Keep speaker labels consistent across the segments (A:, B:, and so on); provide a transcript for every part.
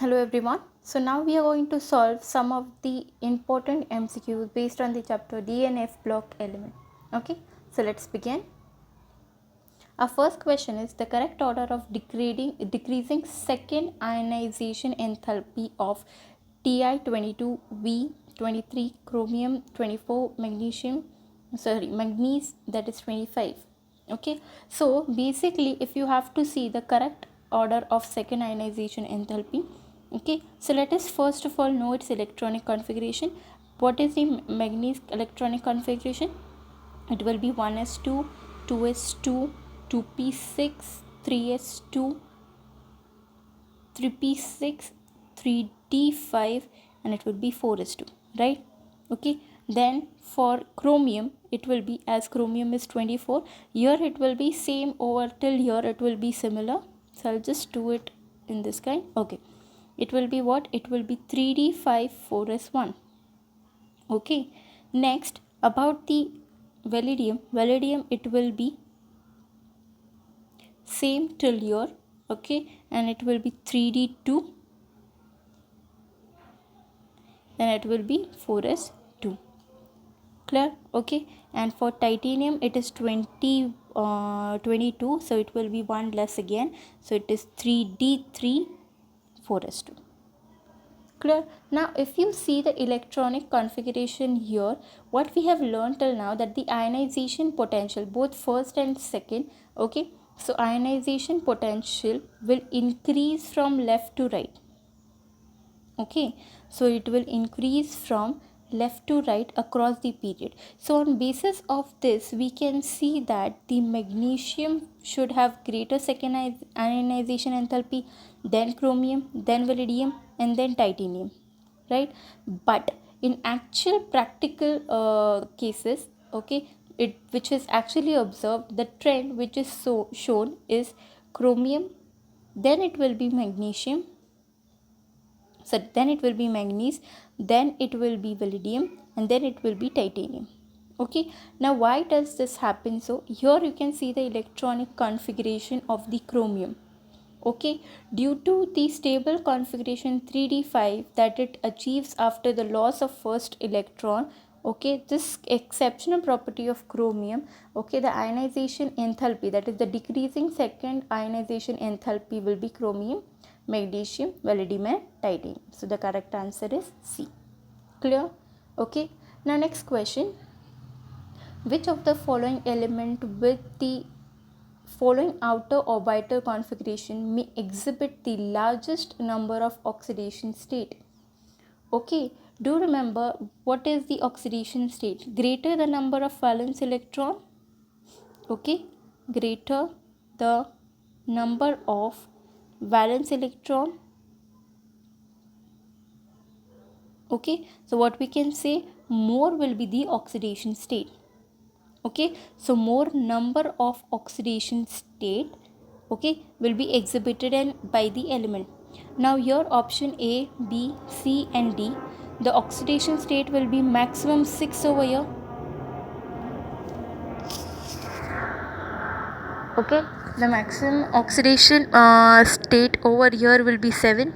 A: Hello everyone. So now we are going to solve some of the important MCQs based on the chapter D and F block element. Okay, so let's begin. Our first question is the correct order of decreasing second ionization enthalpy of Ti22, V23, chromium 24, manganese that is 25. Okay, so basically if you have to see the correct order of second ionization enthalpy, okay, so let us first of all know its electronic configuration. What is the manganese electronic configuration? It will be 1s2, 2s2, 2p6, 3s2, 3p6, 3d5, and it will be 4s2, right? Okay, then for chromium it will be, as chromium is 24, here it will be same over till here, it will be similar. So I'll just do it in this kind. Okay, it will be what? It will be 3d5, 4s1. Okay, next about the vanadium it will be same till here. Okay, and it will be 3d2, then it will be 4s2. Clear? Okay, and for titanium it is 22, so it will be one less again, so it is 3d3, 4s2. Clear? Now if you see the electronic configuration here, what we have learned till now, that the ionization potential both first and second, okay, so ionization potential will increase from left to right. Okay, so it will increase from left to right across the period. So on basis of this we can see that the magnesium should have greater second ionization enthalpy than chromium, then vanadium, and then titanium, right? But in actual practical cases, okay, it which is actually observed, the trend which is shown is chromium, then it will be magnesium, so then it will be manganese, then it will be vanadium, and then it will be titanium. Okay, now why does this happen? So here you can see the electronic configuration of the chromium. Okay, due to the stable configuration 3d5 that it achieves after the loss of first electron, okay, this exceptional property of chromium, okay, the ionization enthalpy, that is the decreasing second ionization enthalpy, will be chromium, magnesium, vanadium, and titanium. So the correct answer is C. Clear? Okay, now next question: which of the following element with the following outer orbital configuration may exhibit the largest number of oxidation state? Okay, do remember what is the oxidation state? Greater the number of valence electron, okay, greater the number of valence electron. Okay, so what we can say, more will be the oxidation state. Okay, so more number of oxidation state, okay, will be exhibited and by the element. Now your option A, B, C and D, the oxidation state will be maximum 6 over here. Okay, the maximum oxidation state over here will be 7,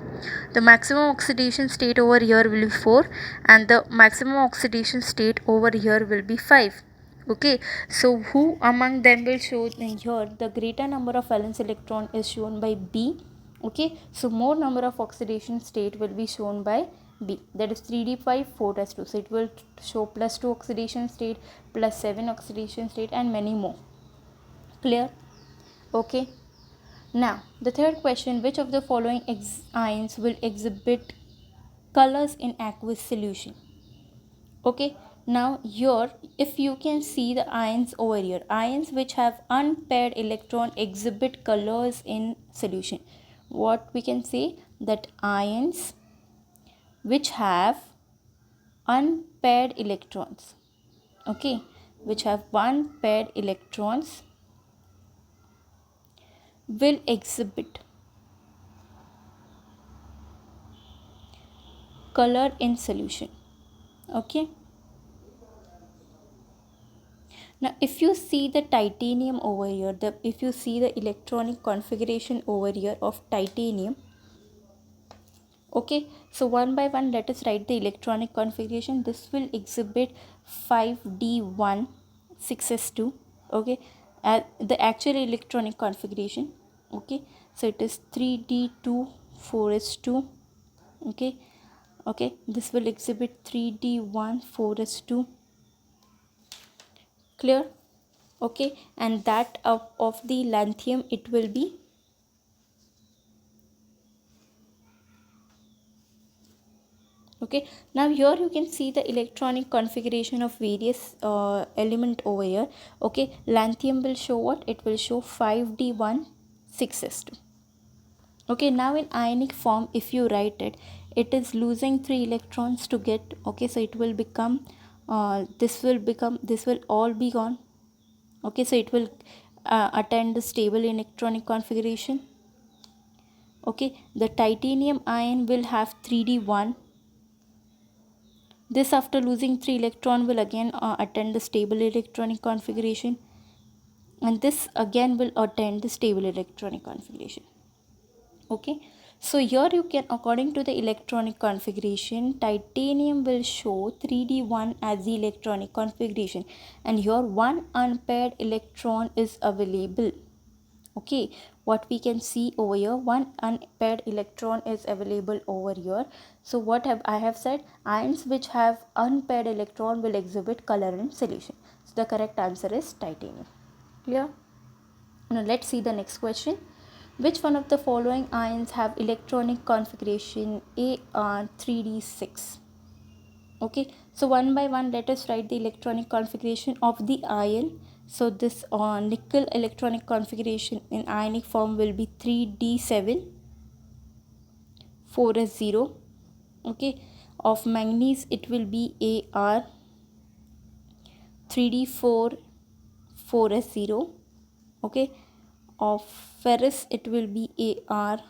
A: the maximum oxidation state over here will be 4, and the maximum oxidation state over here will be 5. Okay, so who among them will show here? The greater number of valence electron is shown by B. Okay, so more number of oxidation state will be shown by B, that is 3d5, 4s2. So it will show +2 oxidation state, +7 oxidation state, and many more. Clear? Okay, now the third question: which of the following ions will exhibit colors in aqueous solution? Okay, now here if you can see the ions over here, ions which have unpaired electron exhibit colors in solution. What we can say, that ions which have unpaired electrons, okay, which have one paired electrons will exhibit color in solution. Okay, now if you see the titanium over here, if you see the electronic configuration over here of titanium, Okay, so one by one let us write the electronic configuration. This will exhibit 5d1 6s2. Okay, the actual electronic configuration. Okay, so it is 3d2 4s2. Okay, okay, this will exhibit 3d1 4s2. Clear? Okay, and that of the lanthanum, it will be, okay. Now here you can see the electronic configuration of various element over here. Okay, lanthanum will show what? It will show 5d1 6s2. Okay, now in ionic form, if you write it, it is losing 3 electrons to get. Okay, so it will become this will all be gone. Okay, so it will attain the stable electronic configuration. Okay, the titanium ion will have 3d1. This, after losing 3 electron, will again attain the stable electronic configuration, and this again will attain the stable electronic configuration. Okay, so here you can, according to the electronic configuration, titanium will show 3d1 as the electronic configuration, and here one unpaired electron is available. Okay, what we can see over here, one unpaired electron is available over here. So what have I have said? Ions which have unpaired electron will exhibit color in solution. So the correct answer is titanium. Clear? Now let's see the next question. Which one of the following ions have electronic configuration Ar3d6? Okay, so one by one let us write the electronic configuration of the ion. So this nickel electronic configuration in ionic form will be 3d7 4s0. Okay, of manganese it will be Ar 3d4 4s0. Okay, of ferrous it will be Ar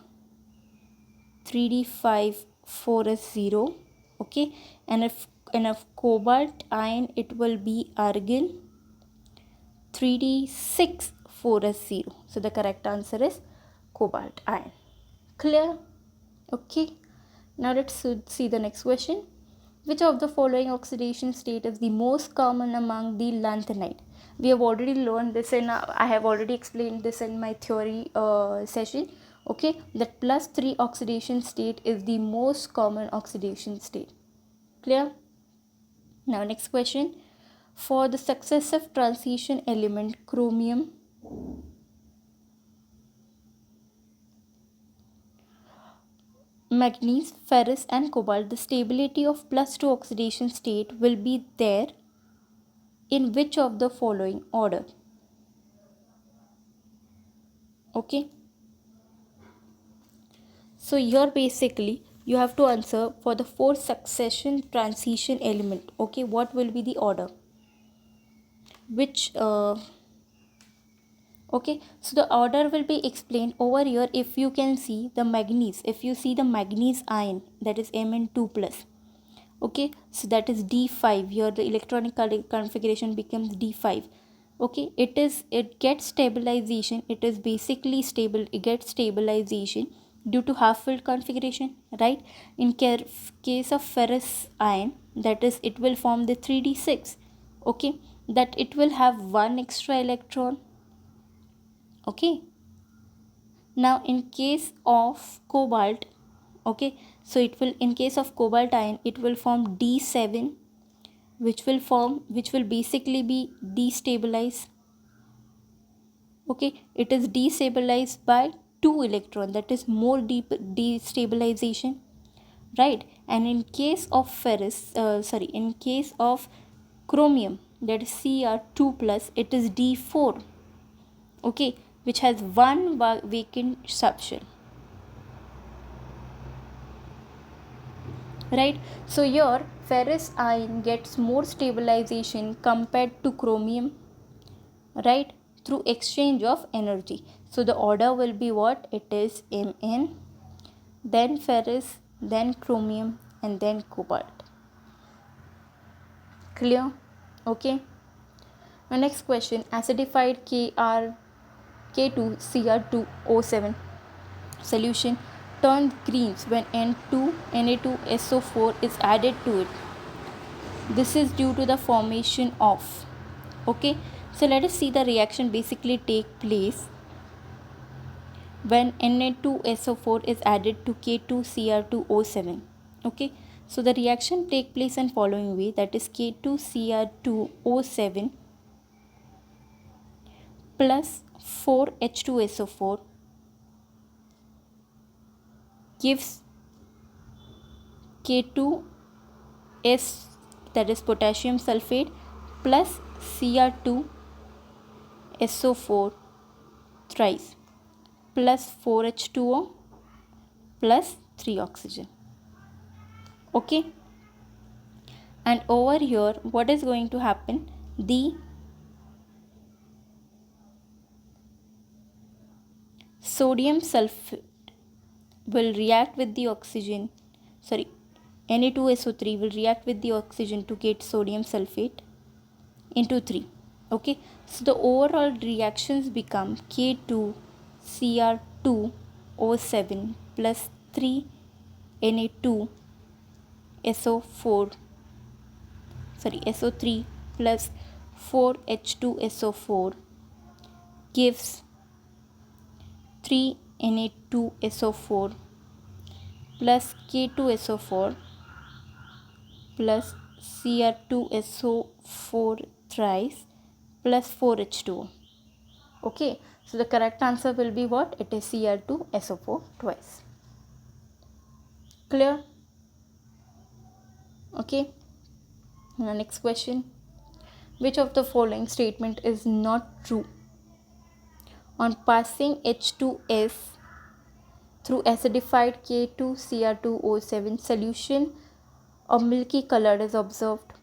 A: 3d5 4s0. Okay, and if cobalt ion it will be argon 3d6 4s0. So the correct answer is cobalt ion. Clear? Okay, now let's see the next question. Which of the following oxidation state is the most common among the lanthanide? We have already learned this in I have already explained this in my theory session. Okay, that +3 oxidation state is the most common oxidation state. Clear? Now next question. For the successive transition element chromium, manganese, ferrous and cobalt, the stability of +2 oxidation state will be there in which of the following order? Okay, so here basically you have to answer for the 4 succession transition element. Okay, what will be the order? Which okay, so the order will be explained over here. If you can see the manganese, if you see the manganese ion, that is Mn2 plus. Okay, so that is d5. Here the electronic configuration becomes d5. Okay, it gets stabilization, it is basically stable, it gets stabilization due to half-filled configuration, right? In case of ferrous ion, that is, it will form the 3d6. Okay, that it will have one extra electron. Okay, now in case of cobalt, okay, so it will, in case of cobalt ion, it will form d7, which will basically be destabilized. Okay, it is destabilized by 2 electron, that is more deep destabilization, right? And in case of in case of chromium, that is Cr2 plus, it is d4. Okay, which has one vacant subshell, right? So here ferrous ion gets more stabilization compared to chromium, right, through exchange of energy. So the order will be what? It is Mn, then ferrous, then chromium, and then cobalt. Clear? Okay, my next question. Acidified K2Cr2O7 solution turns green when Na2SO4 is added to it. This is due to the formation of. Okay, so let us see the reaction basically take place when Na2SO4 is added to K2Cr2O7. Okay, so the reaction take place in following way, that is K2Cr2O7 plus 4H2SO4 gives K2S, that is potassium sulfate, plus Cr2SO4 thrice plus 4H2O plus 3 oxygen. Okay, and over here what is going to happen, the sodium sulfate will react with the oxygen, Na2SO3 will react with the oxygen to get sodium sulfate into 3. Okay, so the overall reactions become K2Cr2O7 plus 3 Na2SO4 SO3 plus 4H2SO4 gives 3 Na2SO4 plus K2SO4 plus Cr2SO4 thrice plus 4H2O. Okay, so the correct answer will be what? It is Cr2SO4 twice. Clear? Okay, now next question. Which of the following statement is not true? On passing H2S through acidified K2Cr2O7 solution, a milky color is observed.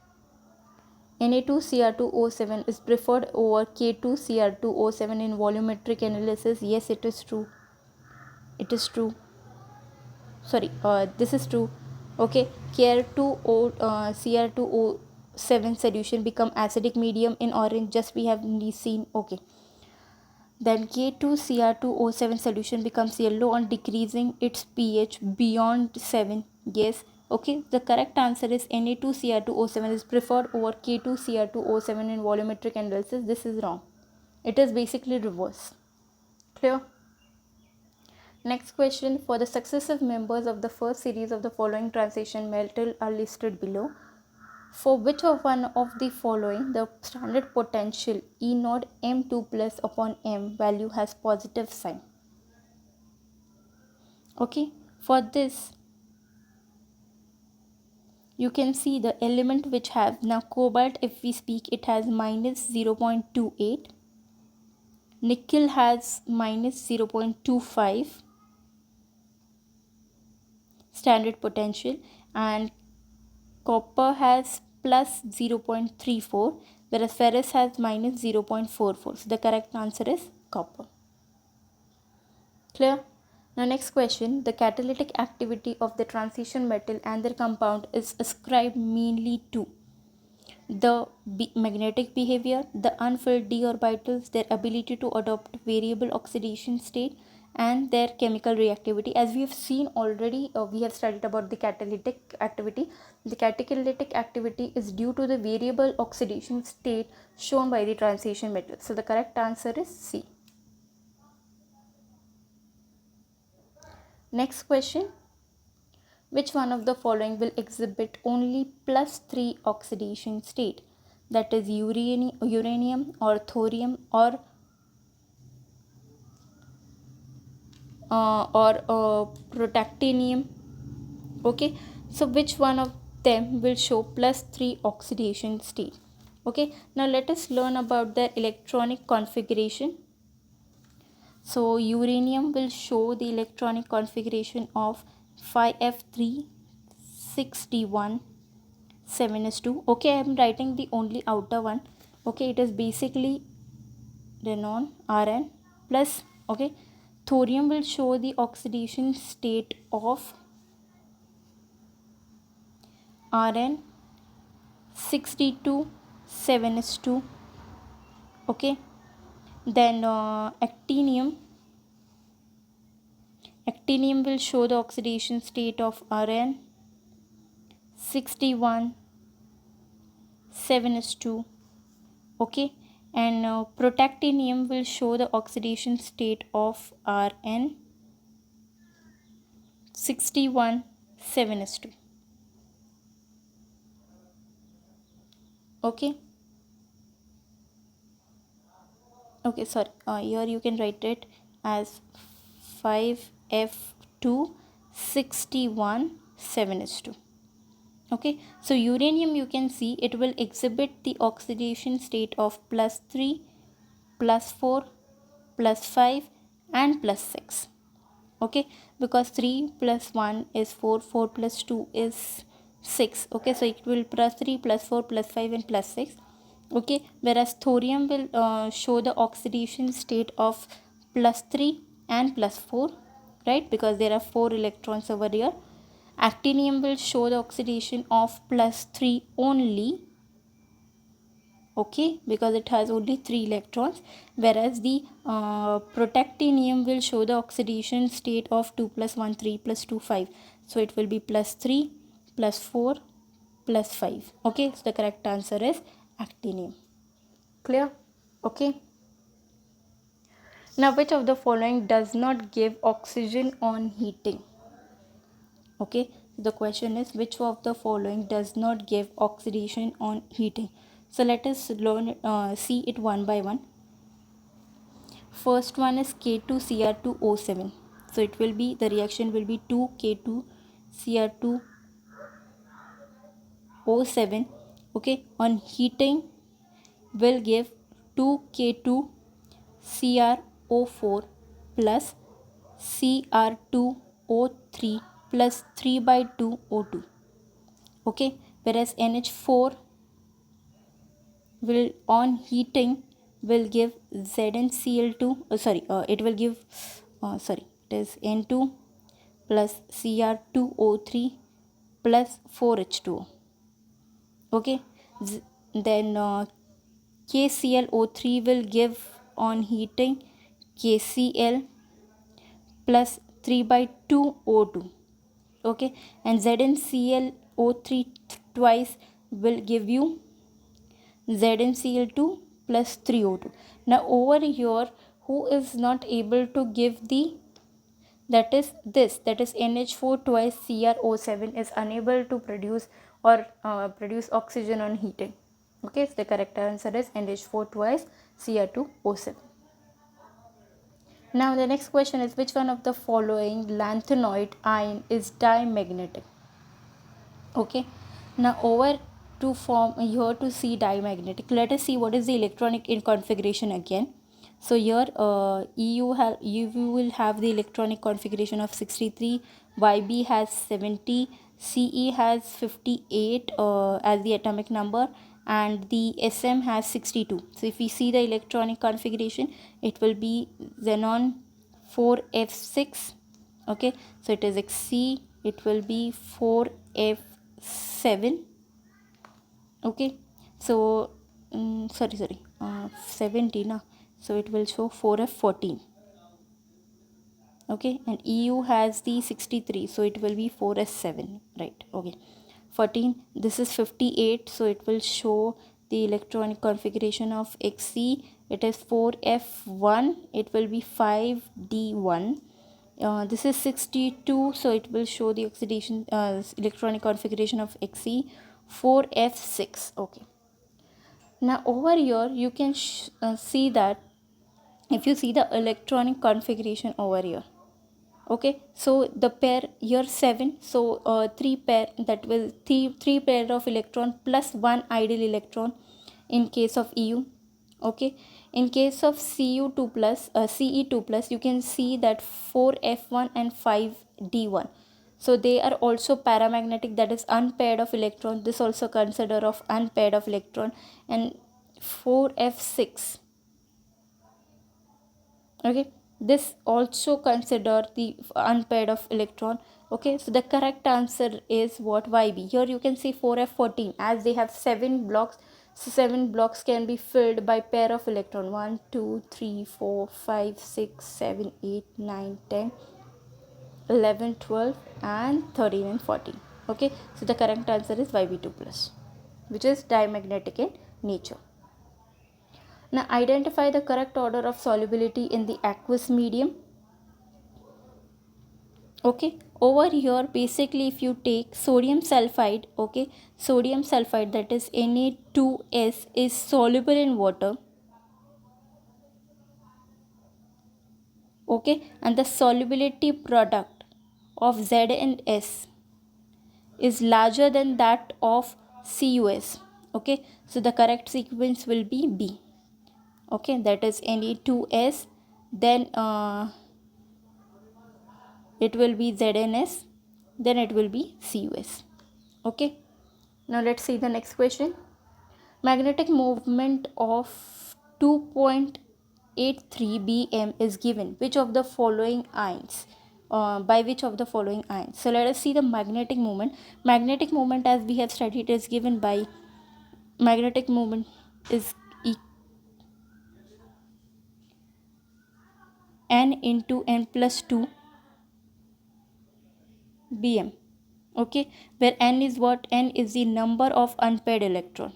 A: Na2Cr2O7 is preferred over K2Cr2O7 in volumetric analysis. Yes, it is true. It is true. This is true. Okay, Cr2O7 solution become acidic medium in orange, just we have seen. Okay, then K2Cr2O7 solution becomes yellow on decreasing its pH beyond 7. Yes. Okay, the correct answer is Na2Cr2O7 is preferred over K2Cr2O7 in volumetric analysis. This is wrong. It is basically reverse. Clear? Next question. For the successive members of the first series of the following transition metal are listed below. For which of one of the following the standard potential E naught M2 plus upon M value has positive sign? Okay, for this you can see the element which have now cobalt, if we speak, it has minus 0.28, nickel has minus 0.25 standard potential, and copper has plus 0.34, whereas ferrous has minus 0.44. So the correct answer is copper. Clear? Now next question. The catalytic activity of the transition metal and their compound is ascribed mainly to the magnetic behavior, the unfilled d orbitals, their ability to adopt variable oxidation state, and their chemical reactivity. As we have seen already, we have studied about the catalytic activity. The catalytic activity is due to the variable oxidation state shown by the transition metal. So the correct answer is C. Next question. Which one of the following will exhibit only plus 3 oxidation state? That is uranium or thorium or protactinium. Okay, so which one of them will show plus 3 oxidation state? Okay, now let us learn about their electronic configuration. So uranium will show the electronic configuration of 5f3 6d1 7s2. Okay, I am writing the only outer one. Okay, it is basically Rn plus. Okay, thorium will show the oxidation state of Rn 6d2 7s2. Okay, then actinium actinium will show the oxidation state of Rn 61 7s2. Okay, and protactinium will show the oxidation state of Rn 61 7s2. Okay, sorry, here you can write it as 5F2 61 7s2. Okay, so uranium, you can see it will exhibit the oxidation state of +3, +4, +5 and +6. Okay, because 3 plus 1 is 4, 4 plus 2 is 6. Okay, so it will +3, +4, +5 and +6. Okay, whereas thorium will show the oxidation state of +3 and +4, right, because there are 4 electrons over here. Actinium will show the oxidation of +3 only, okay, because it has only 3 electrons, whereas the protactinium will show the oxidation state of 2 plus 1 3 plus 2 5. So it will be +3 +4 +5. Okay, so the correct answer is actinium. Clear? Okay, now which of the following does not give oxygen on heating? Okay, the question is which of the following does not give oxidation on heating? So let us learn see it one by one. First one is K2Cr2O7. So it will be, the reaction will be 2K2Cr2O7. Okay, on heating will give 2K2Cr O4 plus Cr2O3 plus 3 by 2 O2. Okay, whereas NH4 will on heating will give ZnCl2, it will give it is N2 plus Cr2O3 plus 4H2O. Okay, then KClO3 will give on heating KCl plus 3 by 2 O2. Okay, and ZnClO3 twice will give you ZnCl2 plus 3O2. Now over here, who is not able to give the, that is NH4 twice CrO7 is unable to produce or produce oxygen on heating. Okay, so the correct answer is NH4 twice Cr2O7. Now the next question is which one of the following lanthanoid ion is dimagnetic? Okay, now over to form here to see dimagnetic, let us see what is the electronic in configuration again. So here EU will have the electronic configuration of 63, YB has 70, CE has 58 as the atomic number, and the SM has 62. So if we see the electronic configuration, it will be xenon 4f6. Okay, so it is Xc, it will be 4f7. Okay, so 70 so it will show 4f14. Okay, and EU has the 63, so it will be 4s7, right? Okay, 14, this is 58, so it will show the electronic configuration of Xc, it is 4f1, it will be 5d1. This is 62, so it will show the oxidation electronic configuration of Xc, 4f6. Okay, now over here you can see that if you see the electronic configuration over here. Okay, so the pair here 7, so 3 pair, that will 3 pair of electron plus 1 ideal electron in case of EU. Okay, in case of Ce2 plus, you can see that 4f1 and 5d1, so they are also paramagnetic, that is unpaired of electron. This also consider of unpaired of electron. And 4f6, okay, this also consider the unpaired of electron. Okay, so the correct answer is what? YB. Here you can see 4f14, as they have 7 blocks, so 7 blocks can be filled by pair of electron, 1 2 3 4 5 6 7 8 9 10 11, 12 and 13 and 14. Okay, so the correct answer is Yb2 plus, which is diamagnetic in nature. Now identify the correct order of solubility in the aqueous medium. Okay, over here basically if you take sodium sulfide, okay, sodium sulfide, that is Na2S, is soluble in water. Okay, and the solubility product of ZnS is larger than that of CuS. Okay, so the correct sequence will be B. Okay, that is Na2S, then it will be ZnS, then it will be CuS. Okay, now let's see the next question. Magnetic movement of 2.83 bm is given. Which of the following ions? By which of the following ions? So let us see the magnetic moment. Magnetic moment, as we have studied, is given by magnetic moment is n into n plus 2 bm. Okay, where n is what? N is the number of unpaired electron.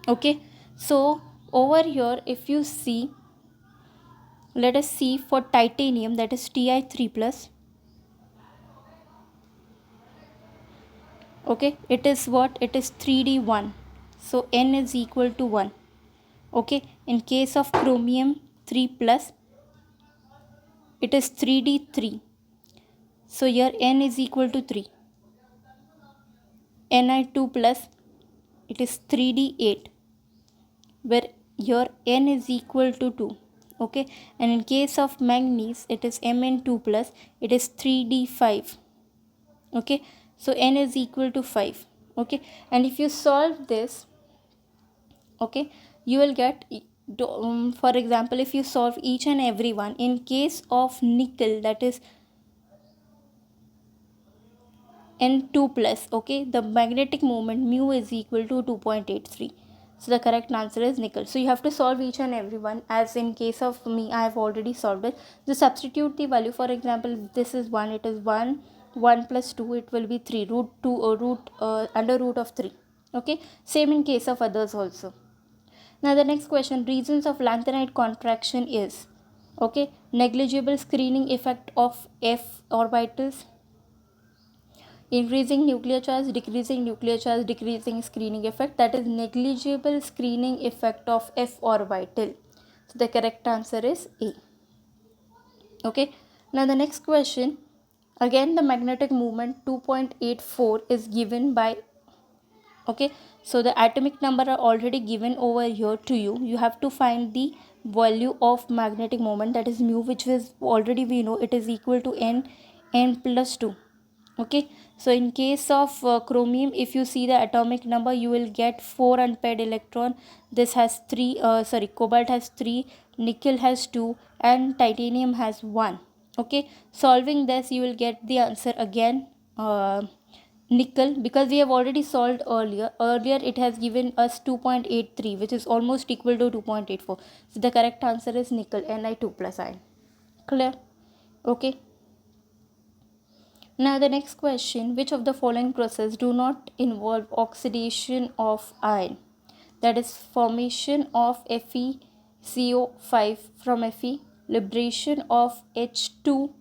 A: Okay, so over here if you see, let us see for titanium, that is Ti3 plus. Okay, it is what? It is 3d1, so n is equal to 1. Okay, in case of chromium 3 plus, it is 3d3, so here n is equal to 3. Ni2 plus, it is 3d8, where your n is equal to 2. Okay, and in case of manganese, it is Mn2 plus, it is 3d5. Okay, so n is equal to 5. Okay, and if you solve this, okay, you will get for example, if you solve each and every one, in case of nickel, that is N2 plus, okay, the magnetic moment mu is equal to 2.83. So the correct answer is nickel. So you have to solve each and every one. As in case of me, I have already solved it. Just substitute the value. For example, this is 1, it is 1, 1 plus 2, it will be 3, root 2 or under root of 3. Okay, same in case of others also. Now the next question, reasons of lanthanide contraction is, okay, negligible screening effect of f orbitals, increasing nuclear charge, decreasing nuclear charge, decreasing screening effect, that is negligible screening effect of f orbital. So the correct answer is A. Okay, now the next question, again the magnetic moment 2.84 is given by, okay, so the atomic number are already given over here to you. You have to find the value of magnetic moment, that is mu, which is already we know it is equal to n plus 2. Okay, so in case of chromium, if you see the atomic number, you will get 4 unpaired electron. This has 3, cobalt has 3, nickel has 2 and titanium has 1. Okay, solving this you will get the answer again, nickel, because we have already solved earlier it has given us 2.83, which is almost equal to 2.84. So the correct answer is nickel, Ni2 plus ion. Clear? Okay, now the next question, which of the following process do not involve oxidation of iron? That is formation of FeCO5 from Fe, liberation of H2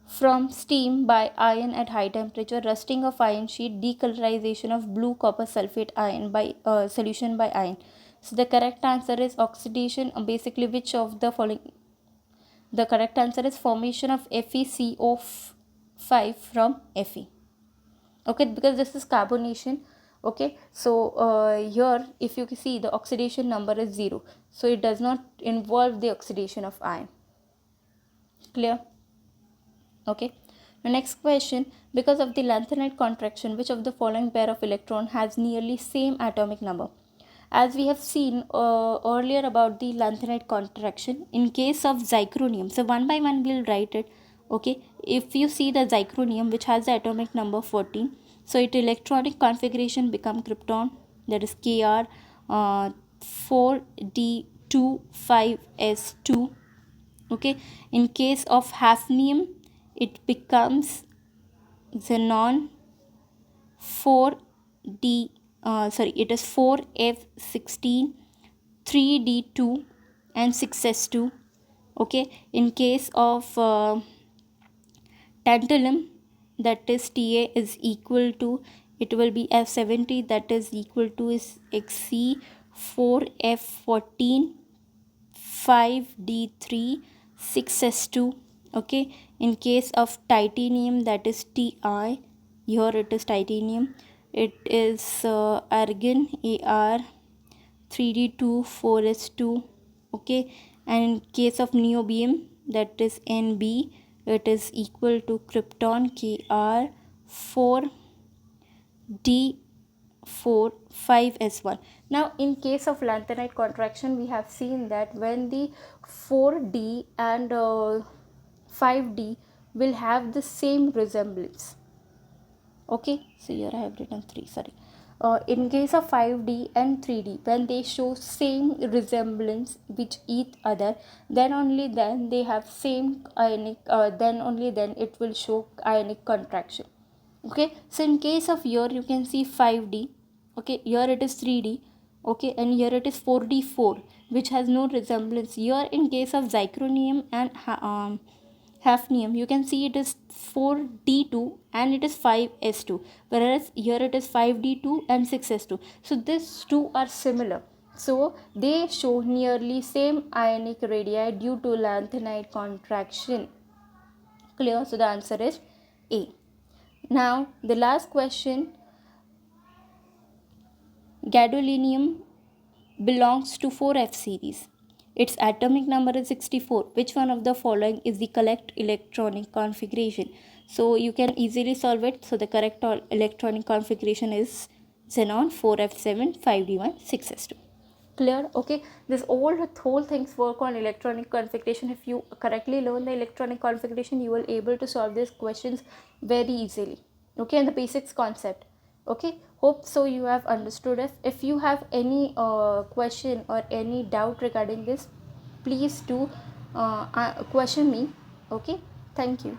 A: from steam by iron at high temperature, rusting of iron sheet, decolorization of blue copper sulfate ion by solution by iron. So the correct answer is oxidation. Basically, which of the following? The correct answer is formation of FeCO5 from Fe. Okay, because this is carbonation. Okay, so here if you see, the oxidation number is 0, so it does not involve the oxidation of iron. Clear? Okay, the next question, because of the lanthanide contraction, which of the following pair of electron has nearly same atomic number? As we have seen earlier about the lanthanide contraction, in case of zirconium, so one by one we'll write it. Okay, if you see the zirconium, which has the atomic number 14, so its electronic configuration become krypton, that is Kr 4d2 5s2. Okay, in case of hafnium it becomes xenon 4d it is 4f16 3d2 and 6s2. Okay, in case of tantalum, that is Ta is equal to, it will be F70, that is equal to is Xc 4f14 5d3 6s2. Okay, in case of titanium, that is Ti, here it is titanium, it is argon Ar 3d2 4s2. Okay, and in case of niobium, that is Nb, it is equal to krypton Kr 4d4 5s1. Now in case of lanthanide contraction, we have seen that when the 4d and 5d will have the same resemblance. Okay, so here I have written 3, sorry. In case of 5d and 3d, when they show same resemblance with each other, then only then they have same ionic, then only then it will show ionic contraction. Okay, so in case of here you can see 5d, okay, here it is 3d, okay, and here it is 4d4, which has no resemblance. Here in case of zirconium and hafnium, you can see it is 4d2 and it is 5s2, whereas here it is 5d2 and 6s2. So these two are similar, so they show nearly same ionic radii due to lanthanide contraction. Clear? So the answer is A. Now the last question, gadolinium belongs to 4f series. Its atomic number is 64. Which one of the following is the correct electronic configuration? So you can easily solve it. So the correct electronic configuration is xenon 4f7 5d1 6s2. Clear? Okay, this whole things work on electronic configuration. If you correctly learn the electronic configuration, you will able to solve these questions very easily. Okay, and the basics concept. Okay, hope so you have understood it. If you have any question or any doubt regarding this, please do question me. Okay, thank you.